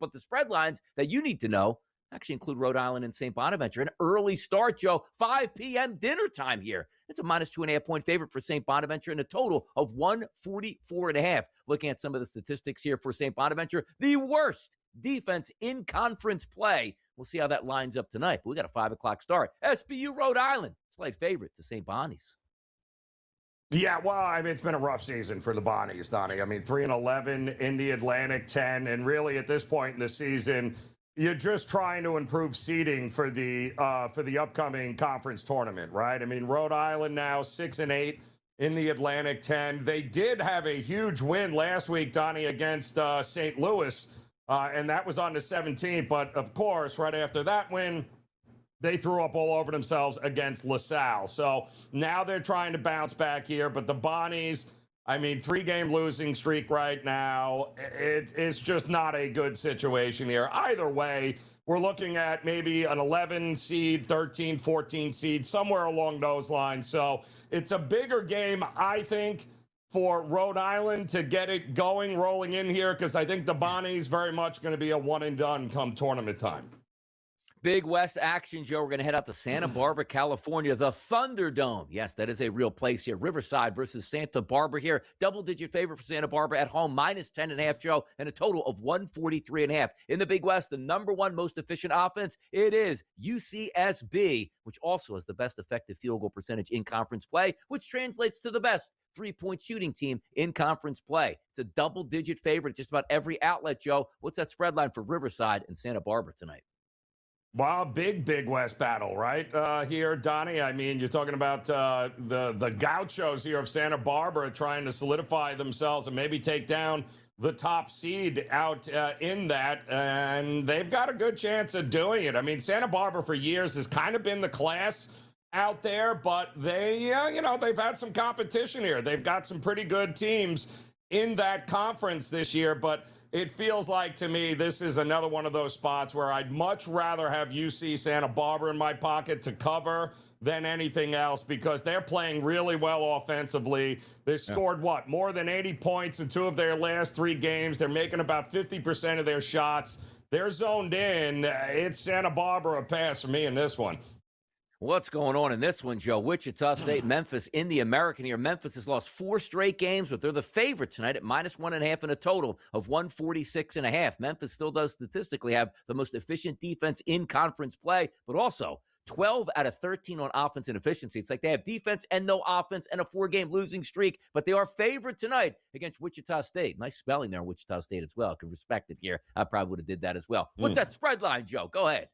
But the spread lines that you need to know actually include Rhode Island and St. Bonaventure. An early start, Joe, 5 p.m. dinner time here. It's a minus 2.5-point favorite for St. Bonaventure and a total of 144.5. Looking at some of the statistics here for St. Bonaventure, the worst defense in conference play. We'll see how that lines up tonight. But we got a 5 o'clock start. SBU Rhode Island, slight favorite to St. Bonnie's. Yeah, well, I mean, it's been a rough season for the Bonnies, Donnie. I mean, 3-11 in the Atlantic 10, and really at this point in the season, you're just trying to improve seeding for the upcoming conference tournament, right? I mean, Rhode Island now 6-8 in the Atlantic 10. They did have a huge win last week, Donnie, against St. Louis, and that was on the 17th. But of course, right after that win, they threw up all over themselves against LaSalle. So now they're trying to bounce back here. But the Bonnies, I mean, 3-game losing streak right now. It's just not a good situation here. Either way, we're looking at maybe an 11 seed, 13, 14 seed, somewhere along those lines. So it's a bigger game, I think, for Rhode Island to get it going, rolling in here, because I think the Bonnies very much going to be a one-and-done come tournament time. Big West action, Joe. We're going to head out to Santa Barbara, California, the Thunderdome. Yes, that is a real place here. Riverside versus Santa Barbara here. Double-digit favorite for Santa Barbara at home, minus 10.5, Joe, and a total of 143.5. In the Big West, the number one most efficient offense, it is UCSB, which also has the best effective field goal percentage in conference play, which translates to the best three-point shooting team in conference play. It's a double-digit favorite at just about every outlet, Joe. What's that spread line for Riverside and Santa Barbara tonight? Wow, big West battle, right, here, Donnie? I mean, you're talking about the Gauchos here of Santa Barbara trying to solidify themselves and maybe take down the top seed out in that, and they've got a good chance of doing it. I mean, Santa Barbara for years has kind of been the class out there, but they, they've had some competition here. They've got some pretty good teams in that conference this year, but it feels like to me this is another one of those spots where I'd much rather have UC Santa Barbara in my pocket to cover than anything else, because they're playing really well offensively. They scored, more than 80 points in 2 of their last 3 games. They're making about 50% of their shots. They're zoned in. It's Santa Barbara a pass for me in this one. What's going on in this one, Joe? Wichita State, Memphis in the American here. Memphis has lost 4 straight games, but they're the favorite tonight at minus 1.5 and a total of 146.5. Memphis still does statistically have the most efficient defense in conference play, but also 12 out of 13 on offense and efficiency. It's like they have defense and no offense and a 4-game losing streak, but they are favored tonight against Wichita State. Nice spelling there on Wichita State as well. I can respect it here. I probably would have did that as well. What's that spread line, Joe? Go ahead.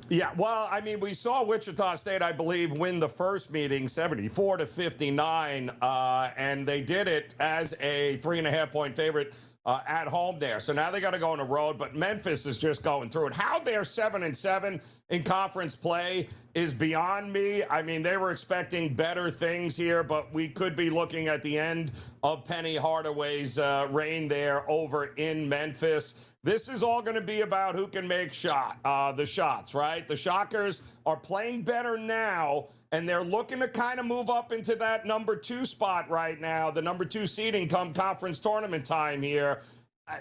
Yeah, well, I mean, we saw Wichita State, I believe, win the first meeting 74-59, and they did it as a 3.5-point favorite at home there. So now they got to go on the road, but Memphis is just going through it. How they're 7-7 in conference play is beyond me. I mean, they were expecting better things here, but we could be looking at the end of Penny Hardaway's reign there over in Memphis. This is all going to be about who can make the shots, right? The Shockers are playing better now, and they're looking to kind of move up into that number 2 spot right now, the number 2 seeding come conference tournament time here.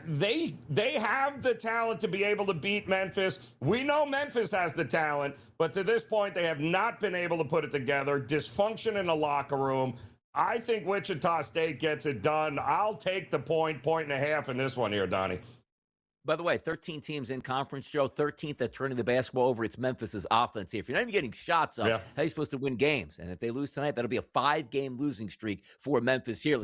They have the talent to be able to beat Memphis. We know Memphis has the talent, but to this point, they have not been able to put it together. Dysfunction in the locker room. I think Wichita State gets it done. I'll take the point and a half in this one here, Donnie. By the way, 13 teams in conference, Joe. 13th at turning the basketball over. It's Memphis's offense here. If you're not even getting shots up, how are you supposed to win games? And if they lose tonight, that'll be a 5-game losing streak for Memphis here.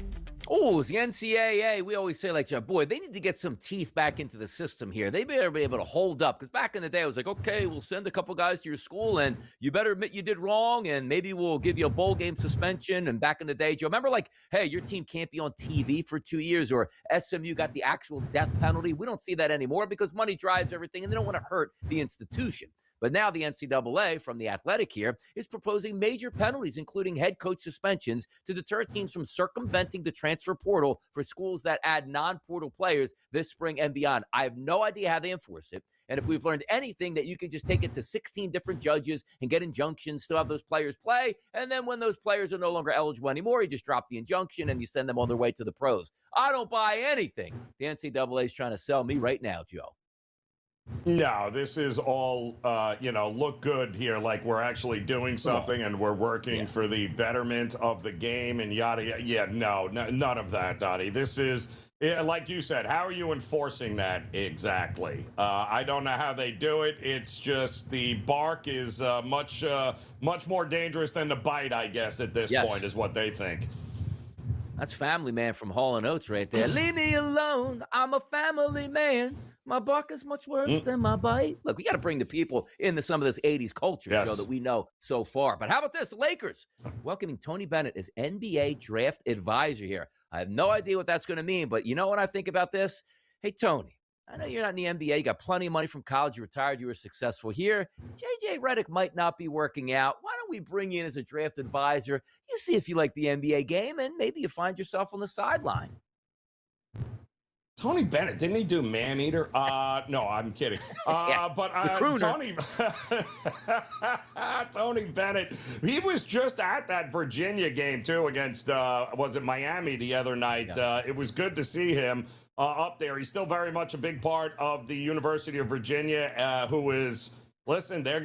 Oh, it's the NCAA. We always say, boy, they need to get some teeth back into the system here. They better be able to hold up. Because back in the day, it was like, okay, we'll send a couple guys to your school, and you better admit you did wrong, and maybe we'll give you a bowl game suspension. And back in the day, Joe, remember, hey, your team can't be on TV for 2 years, or SMU got the actual death penalty. We don't see that anymore because money drives everything, and they don't want to hurt the institution. But now the NCAA, from the Athletic here, is proposing major penalties, including head coach suspensions, to deter teams from circumventing the transfer portal for schools that add non-portal players this spring and beyond. I have no idea how they enforce it. And if we've learned anything, that you can just take it to 16 different judges and get injunctions, still have those players play. And then when those players are no longer eligible anymore, you just drop the injunction and you send them on their way to the pros. I don't buy anything the NCAA is trying to sell me right now, Joe. No, this is all, look good here, like we're actually doing something and we're working for the betterment of the game and yada, yada. Yeah, no, none of that, Donnie. This is, like you said, how are you enforcing that exactly? I don't know how they do it. It's just the bark is much more dangerous than the bite, I guess, at this point, is what they think. That's Family Man from Hall & Oates right there. Leave me alone. I'm a family man. My bark is much worse than my bite. Look, we got to bring the people into some of this 80s culture, Joe, that we know so far. But how about this? The Lakers welcoming Tony Bennett as NBA draft advisor here. I have no idea what that's going to mean, but you know what I think about this? Hey, Tony, I know you're not in the NBA. You got plenty of money from college. You retired. You were successful here. JJ Redick might not be working out. Why don't we bring you in as a draft advisor? You see if you like the NBA game, and maybe you find yourself on the sideline. Tony Bennett, didn't he do Maneater? No, I'm kidding. But Tony Bennett, he was just at that Virginia game, too, against, was it Miami the other night? It was good to see him up there. He's still very much a big part of the University of Virginia, who is, listen, they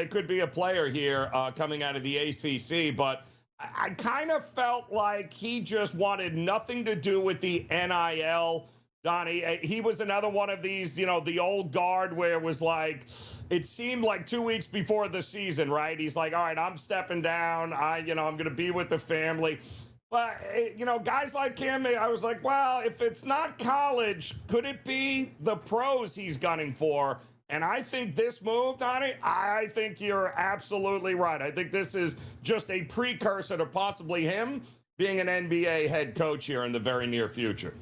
could be a player here coming out of the ACC, but I kind of felt like he just wanted nothing to do with the NIL. Donnie, he was another one of these, the old guard where it was like, it seemed like 2 weeks before the season, right? He's like, all right, I'm stepping down. I'm going to be with the family. But, guys like him, I was like, well, if it's not college, could it be the pros he's gunning for? And I think this move, Donnie, I think you're absolutely right. I think this is just a precursor to possibly him being an NBA head coach here in the very near future.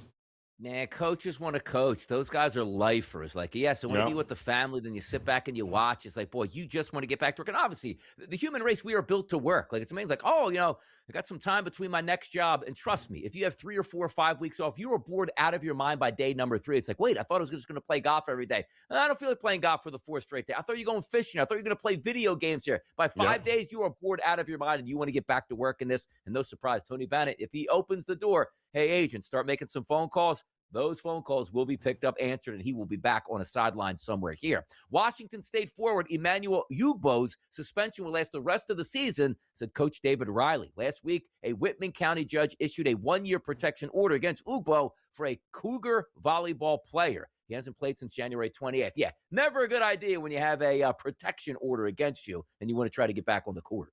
Nah, coaches want to coach. Those guys are lifers. Like, yes, I want to be with the family. Then you sit back and you watch. It's like, boy, you just want to get back to work. And obviously, the human race, we are built to work. Like, it's amazing. Like, I got some time between my next job. And trust me, if you have 3 or 4 or 5 weeks off, you are bored out of your mind by day number 3. It's like, wait, I thought I was just going to play golf every day. I don't feel like playing golf for the 4th straight day. I thought you were going fishing. I thought you were going to play video games here. By 5 days, you are bored out of your mind and you want to get back to work in this. And no surprise, Tony Bennett, if he opens the door, hey, agent, start making some phone calls. Those phone calls will be picked up, answered, and he will be back on a sideline somewhere here. Washington State forward Emmanuel Ugbo's suspension will last the rest of the season, said Coach David Riley. Last week, a Whitman County judge issued a 1-year protection order against Ugbo for a Cougar volleyball player. He hasn't played since January 28th. Yeah, never a good idea when you have a protection order against you and you want to try to get back on the court.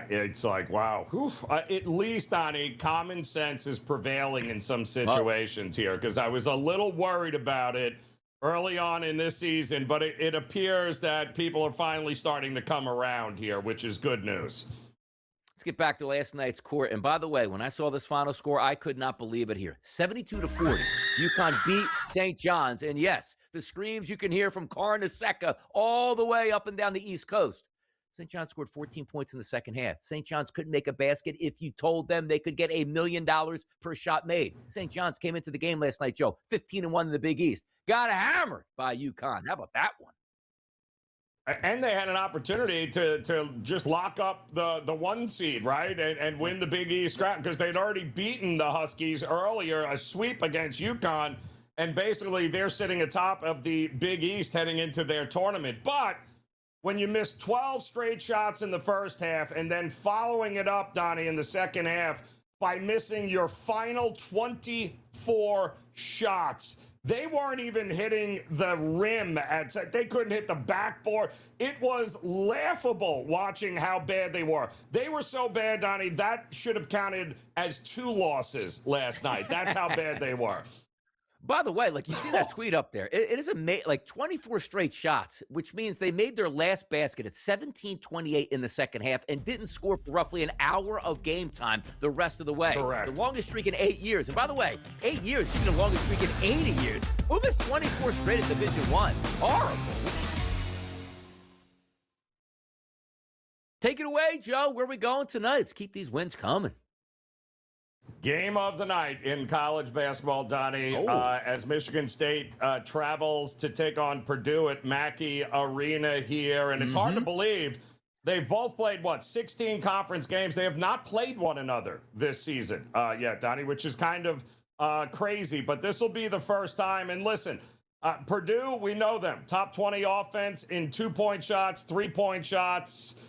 It's like, wow. At least, Donnie, common sense is prevailing in some situations here, because I was a little worried about it early on in this season, but it appears that people are finally starting to come around here, which is good news. Let's get back to last night's court. And by the way, when I saw this final score, I could not believe it here. 72-40. UConn beat St. John's. And yes, the screams you can hear from Carnesecca all the way up and down the East Coast. St. John's scored 14 points in the second half. St. John's couldn't make a basket if you told them they could get $1 million per shot made. St. John's came into the game last night, Joe, 15-1 in the Big East. Got hammered by UConn. How about that one? And they had an opportunity to just lock up the 1 seed, right? And win the Big East scrap, because they'd already beaten the Huskies earlier, a sweep against UConn. And basically, they're sitting atop of the Big East heading into their tournament. But when you miss 12 straight shots in the first half and then following it up, Donnie, in the second half by missing your final 24 shots, they weren't even hitting the rim. They couldn't hit the backboard. It was laughable watching how bad they were. They were so bad, Donnie, that should have counted as 2 losses last night. That's how bad they were. By the way, like, you see that tweet up there. It is like 24 straight shots, which means they made their last basket at 17:28 in the second half and didn't score for roughly an hour of game time the rest of the way. Correct. The longest streak in 8 years. And by the way, 8 years is the longest streak in 80 years. Who missed 24 straight at Division I? Horrible. Take it away, Joe. Where are we going tonight? Let's keep these wins coming. Game of the night in college basketball, Donnie, as Michigan State travels to take on Purdue at Mackey Arena here. And it's hard to believe they've both played, 16 conference games. They have not played one another this season yet, Donnie, which is kind of crazy. But this will be the first time. And listen, Purdue, we know them. Top 20 offense in 2-point shots, 3-point shots.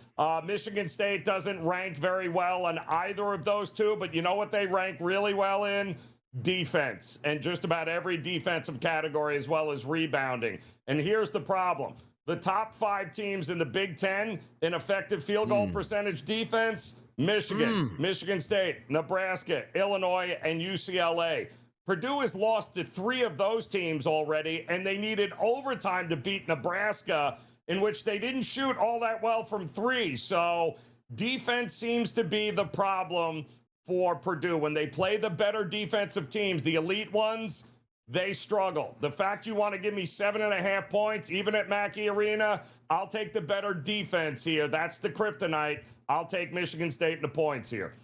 Michigan State doesn't rank very well on either of those two, but you know what they rank really well in? Defense, and just about every defensive category, as well as rebounding. And here's the problem. The top 5 teams in the Big Ten in effective field goal percentage defense, Michigan, Michigan State, Nebraska, Illinois, and UCLA. Purdue has lost to 3 of those teams already, and they needed overtime to beat Nebraska, in which they didn't shoot all that well from 3. So defense seems to be the problem for Purdue. When they play the better defensive teams, the elite ones, they struggle. The fact you want to give me 7.5 points, even at Mackey Arena, I'll take the better defense here. That's the kryptonite. I'll take Michigan State in the points here.